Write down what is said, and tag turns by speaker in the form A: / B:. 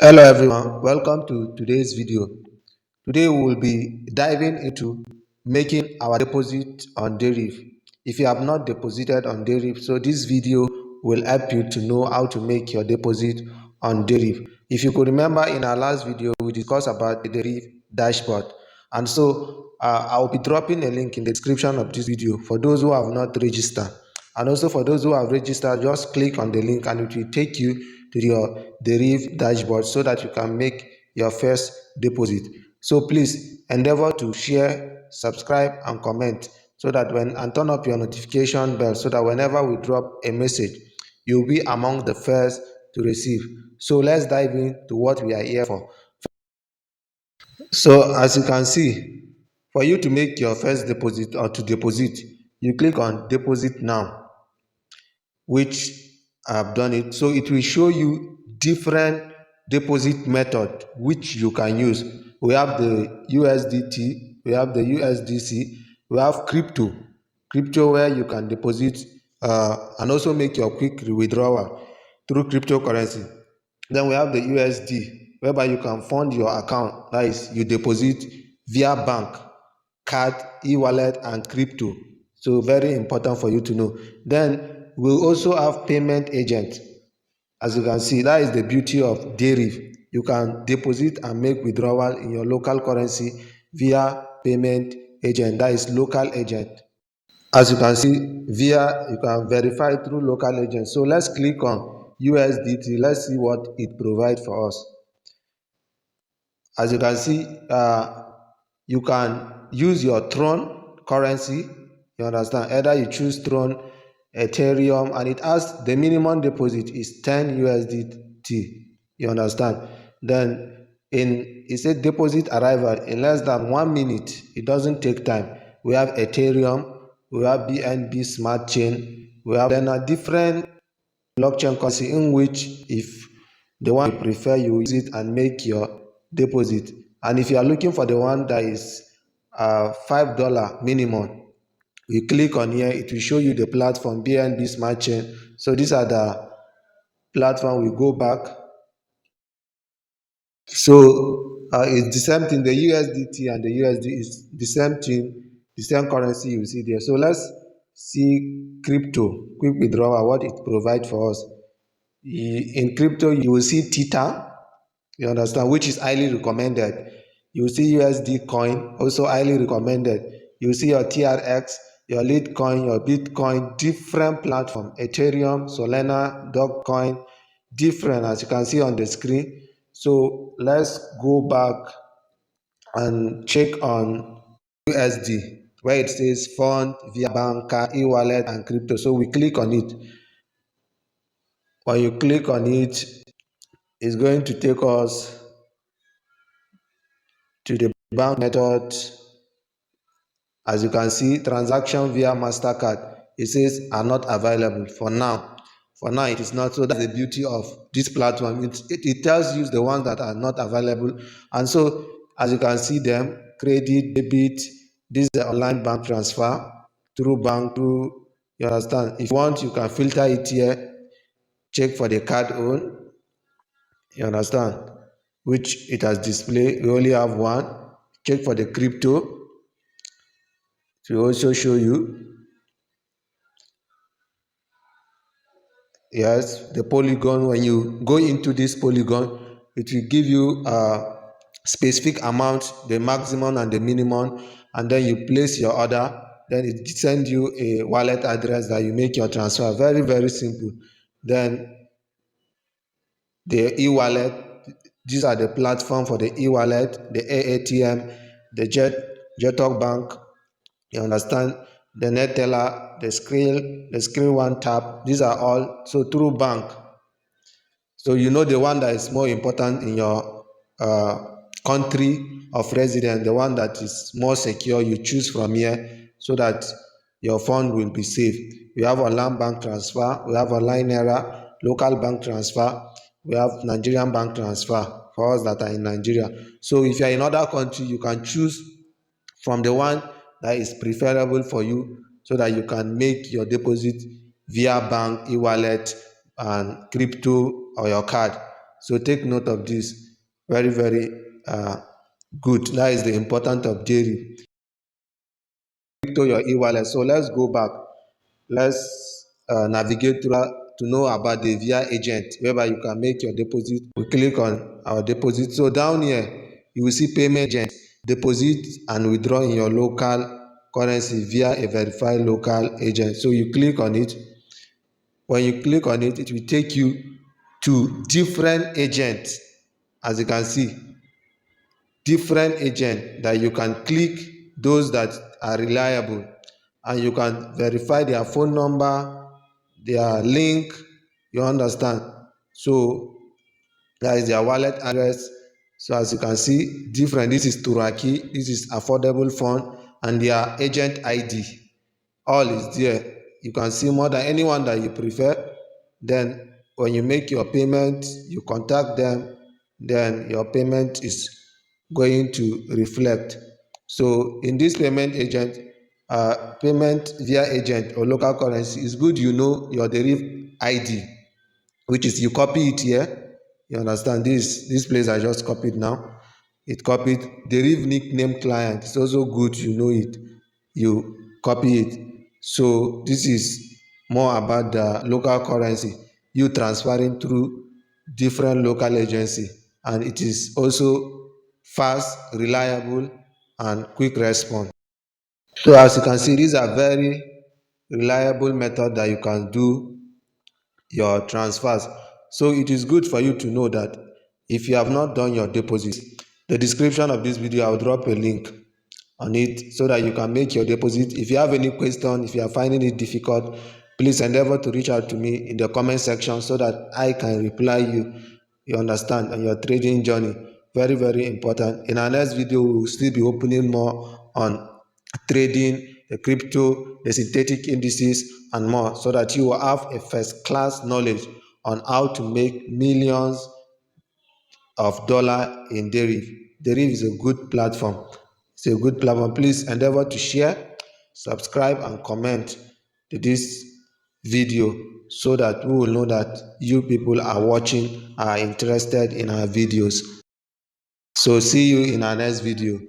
A: Hello everyone, welcome to today's video. Today we will be diving into making our deposit on Deriv. If you have not deposited on Deriv, so this video will help you to know how to make your deposit on Deriv. If you could remember, in our last video we discussed about the Deriv dashboard, and so I will be dropping a link in the description of this video for those who have not registered. And also for those who have registered, just click on the link and it will take you to your Deriv dashboard so that you can make your first deposit. So please endeavor to share, subscribe and comment so that and turn up your notification bell so that whenever we drop a message, you'll be among the first to receive. So let's dive into what we are here for. So as you can see, for you to make your first deposit or to deposit, you click on deposit now, which I've done it. So it will show you different deposit method which you can use. We have the USDT, we have the USDC, we have crypto where you can deposit and also make your quick withdrawal through cryptocurrency. Then we have the USD, whereby you can fund your account, that is, you deposit via bank, card, e-wallet and crypto. So very important for you to know. Then we also have payment agent. As you can see, that is the beauty of Deriv. You can deposit and make withdrawal in your local currency via payment agent, that is local agent. As you can see, you can verify through local agent. So let's click on USDT. Let's see what it provides for us. As you can see, you can use your Tron currency. You understand? Either you choose Tron, Ethereum, and it has the minimum deposit is 10 USDT. You understand? Then it said deposit arrival in less than 1 minute. It doesn't take time. We have Ethereum, we have BNB Smart Chain, we have then a different blockchain currency in which if the one you prefer, you use it and make your deposit. And if you are looking for the one that is $5 minimum, you click on here, it will show you the platform BNB Smart Chain. So these are the platform. We go back. So it's the same thing. The USDT and the USD is the same thing, the same currency you see there. So let's see crypto quick withdrawal, what it provides for us. In crypto, you will see Theta, you understand, which is highly recommended. You will see USD coin, also highly recommended. You will see your TRX, your Litecoin, your Bitcoin, different platform, Ethereum, Solana, Dogecoin, different as you can see on the screen. So let's go back and check on USD where it says fund via bank, e-wallet and crypto. So we click on it. When you click on it, it's going to take us to the bank method. As you can see, transaction via MasterCard, it says are not available for now. For now, it is not. So that's the beauty of this platform. It tells you the ones that are not available. And so, as you can see them, credit, debit, this is the online bank transfer, through, you understand. If you want, you can filter it here, check for the card own, you understand, which it has displayed. We only have one. Check for the crypto, to also show you. Yes, the polygon. When you go into this polygon, it will give you a specific amount, the maximum and the minimum, and then you place your order. Then it sends you a wallet address that you make your transfer. Very, very simple. Then the e-wallet, these are the platform for the e-wallet, the AATM, the Jetok Bank, you understand, the net teller, the screen one tap. These are all so through bank. So you know the one that is more important in your country of residence, the one that is more secure, you choose from here so that your fund will be safe. We have online bank transfer, we have online error, local bank transfer, we have Nigerian bank transfer for us that are in Nigeria. So if you are in other country, you can choose from the one that is preferable for you so that you can make your deposit via bank, e-wallet and crypto or your card. So take note of this. Very, very good. That is the importance of Deriv to your e-wallet. So let's go back. Let's navigate through to know about the VIA agent, whereby you can make your deposit. We click on our deposit. So down here, you will see payment agent, deposit and withdraw in your local currency via a verified local agent. So you click on it. When you click on it, it will take you to different agents. As you can see, different agents that you can click, those that are reliable, and you can verify their phone number, their link, you understand. So that is their wallet address. So as you can see, different. This is Turaki, this is affordable fund, and their agent ID, all is there. You can see more than anyone that you prefer. Then when you make your payment, you contact them, then your payment is going to reflect. So in this payment agent, payment via agent or local currency, is good you know your Deriv ID, which is you copy it here. You understand, this place I just copied now, it copied. Deriv nickname client, it's also good you know it, you copy it. So this is more about the local currency, you transferring through different local agency, and it is also fast, reliable, and quick response. So as you can see, these are very reliable method that you can do your transfers. So it is good for you to know that if you have not done your deposit, the description of this video, I'll drop a link on it so that you can make your deposit. If you have any question, if you are finding it difficult, please endeavor to reach out to me in the comment section so that I can reply you. You understand, on your trading journey. Very, very important. In our next video, we will still be opening more on trading, the crypto, the synthetic indices, and more, so that you will have a first class knowledge on how to make millions of dollar in Deriv. Deriv is a good platform. It's a good platform. Please endeavor to share, subscribe, and comment to this video so that we will know that you people are watching, are interested in our videos. So see you in our next video.